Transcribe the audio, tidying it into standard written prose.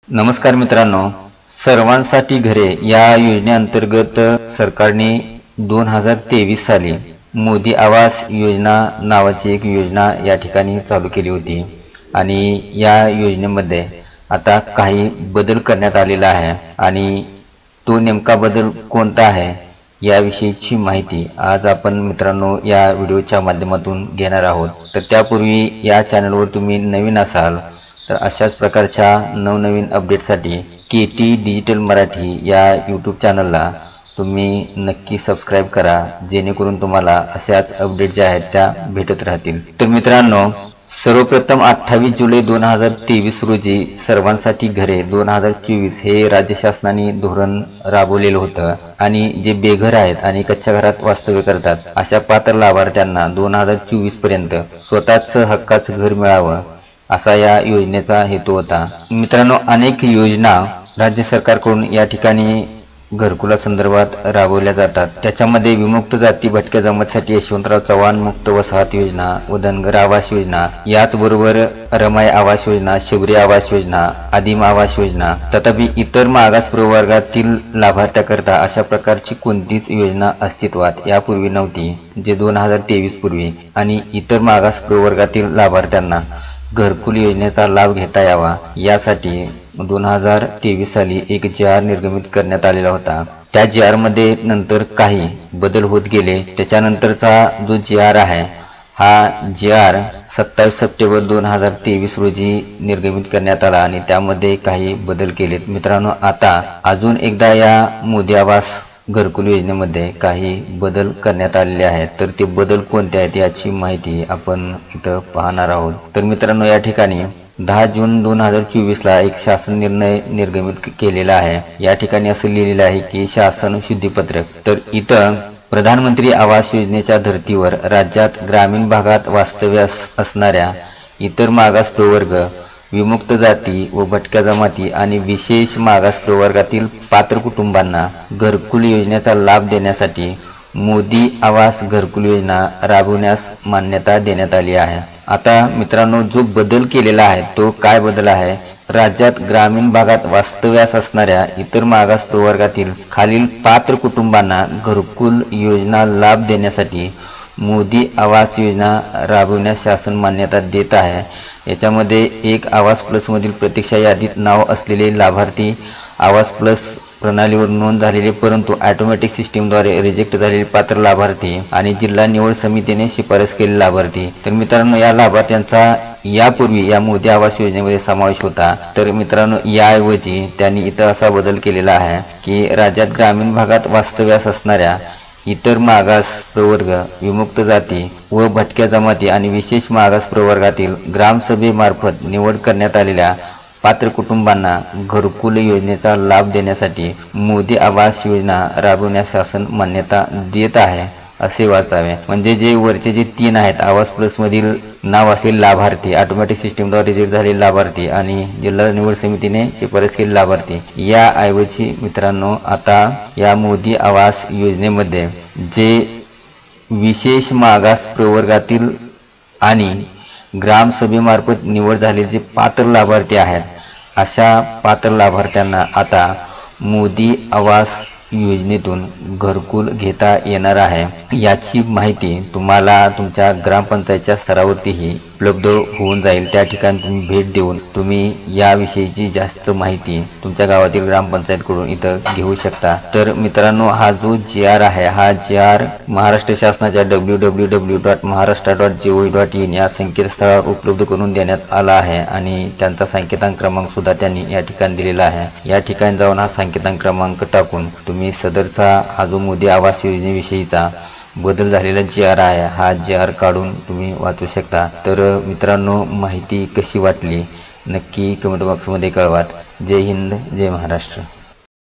नमस्कार मित्रांनो, सर्वांसाठी घरे या योजनेअंतर्गत सरकारने 2023 साली मोदी आवास योजना नावाची एक योजना या ठिकाणी चालू केली होती आणि या योजनेमध्ये आता काही बदल करण्यात आलेला आहे आणि तो नेमका बदल कोणता आहे याविषयीची माहिती आज आपण मित्रांनो या व्हिडिओच्या माध्यमातून घेणार आहोत। तर त्यापूर्वी या चॅनलवर तुम्ही नवीन असाल तर अशाच प्रकारच्या नवनवीन अपडेटसाठी केटी डिजिटल मराठी या यूट्यूब चॅनलला तुम्ही नक्की सबस्क्राइब करा, जेणेकरून तुम्हाला अशाच अपडेट ज्या आहेत त्या भेटत राहतील। तर मित्रांनो, सर्वप्रथम 28 जुलै 2023 रोजी सर्वांसाठी घरे 2024 हे राज्य शासनाने धोरण राबवलेलं होतं आणि जे बेघर आहेत आणि कच्च्या घरात वास्तव्य करतात अशा पात्र लाभार्थ्यांना 2024 पर्यंत स्वतःच हक्काचं घर मिळावं असा या योजनेचा हेतू होता। मित्रांनो, अनेक योजना राज्य सरकारकडून या ठिकाणी घरकुलासंदर्भात राबवल्या जातात। त्याच्यामध्ये विमुक्त जाती भटक्या जमातीसाठी यशवंतराव चव्हाण मुक्त वसाहत योजना व धनगर आवास योजना, याचबरोबर रमाई आवास योजना, शबरी आवास योजना, आदिम आवास योजना, तथापि इतर मागास प्रवर्गातील लाभार्थ्याकरता अशा प्रकारची कोणतीच योजना अस्तित्वात यापूर्वी नव्हती, जे 2023 पूर्वी आणि इतर मागास प्रवर्गातील लाभार्थ्यांना घरकुल योजनेचा लाभ घेता यावा यासाठी 2023 साली एक JR निर्गमित करण्यात आलेला होता। त्या JR मध्ये नंतर काही बदल होत गेले। त्याच्यानंतरचा जो JR आहे हा JR 27 सप्टेंबर 2023 रोजी निर्गमित करण्यात आला आणि त्यामध्ये काही बदल केलेत। मित्रांनो, आता अजून एकदा या मोदी आवास घरकुल योजनेमध्ये काही बदल करण्यात आलेले आहेत। तर ते बदल कोणते आहेत याची माहिती आपण इथं पाहणार आहोत। तर मित्रांनो, या ठिकाणी 10 जून 2024 ला एक शासन निर्णय निर्गमित केलेला आहे। या ठिकाणी असं लिहिलेलं आहे की शासन शुद्धीपत्रक। तर इथं प्रधानमंत्री आवास योजनेच्या धर्तीवर राज्यात ग्रामीण भागात वास्तव्य असणाऱ्या इतर मागास प्रवर्ग, विमुक्त जाती व भटक्या जमाती आणि विशेष मागास प्रवर्गातील पात्र कुटुंबांना घरकुल योजनेचा लाभ देण्यासाठी मोदी आवास घरकुल योजना राबवण्यास मान्यता देण्यात आली आहे। आता मित्रांनो, जो बदल केलेला आहे तो काय बदल आहे? राज्यात ग्रामीण भागात वास्तव्यास असणाऱ्या इतर मागास प्रवर्गातील खालील पात्र कुटुंबांना घरकुल योजना लाभ देण्यासाठी मोदी आवास योजना राबवण्यास शासन मान्यता देत आहे। याच्यामध्ये एक आवास प्लस मधील प्रतीक्षा यादीत नाव असलेले लाभार्थी, आवास प्लस प्रणालीवर नोंद झालेले परंतु ऑटोमॅटिक सिस्टीमद्वारे रिजेक्ट झालेले पात्र लाभार्थी आणि जिल्हा निवड समितीने शिफारस केलेले लाभार्थी। तर मित्रांनो, या लाभार्थ्यांचा यापूर्वी या मोदी आवास योजनेमध्ये समावेश होता। तर मित्रांनो, याऐवजी त्यांनी इथं असा बदल केलेला आहे की राज्यात ग्रामीण भागात वास्तव्यास असणाऱ्या इतर मागास प्रवर्ग, विमुक्त जाती व भटक्या जमाती आणि विशेष मागास प्रवर्गातील ग्रामसभेमार्फत निवड करण्यात आलेल्या पात्र कुटुंबांना घरकुल योजनेचा लाभ देण्यासाठी मोदी आवास योजना राबवण्यास शासन मान्यता देत आहे असे वाचावे। म्हणजे जे वरचे जे 3 आहेत, आवास प्लस मधील नाव असलेले लाभार्थी, ऑटोमॅटिक सिस्टीमद्वारे रिजेक्ट झालेले लाभार्थी आणि जिल्हा निवड समितीने शिफारस केलेले लाभार्थी, याऐवजी मित्रांनो आता या मोदी आवास योजनेमध्ये जे विशेष मागास प्रवर्गातील आणि ग्रामसभेमार्फत निवड झालेले जे पात्र लाभार्थी आहेत अशा पात्र लाभार्थ्यांना आता मोदी आवास योजनेतून घरकुल घेता येणार आहे। याची माहिती तुम्हाला तुमच्या ग्रामपंचायतच्या स्तरावरतीही उपलब्ध होऊन जाईल। त्या ठिकाणी तुम्ही भेट देऊन तुम्ही याविषयीची जास्त माहिती तुमच्या गावातील ग्रामपंचायतकडून इथं घेऊ शकता। तर मित्रांनो, हा जो JR आहे हा JR महाराष्ट्र शासनाच्या www.maharashtra.gov.in या संकेतस्थळावर उपलब्ध करून देण्यात आला आहे आणि त्यांचा संकेतांक क्रमांक सुद्धा त्यांनी या ठिकाणी दिलेला आहे। या ठिकाणी जाऊन हा संकेतांक क्रमांक टाकून तुम्ही सदरचा हा जो मोदी आवास योजनेविषयीचा बदल झालेला JR आहे हा JR काढून तुम्ही वाचू शकता। तर मित्रांनो, माहिती कशी वाटली नक्की कमेंट बॉक्समध्ये कळवा। जय हिंद, जय महाराष्ट्र।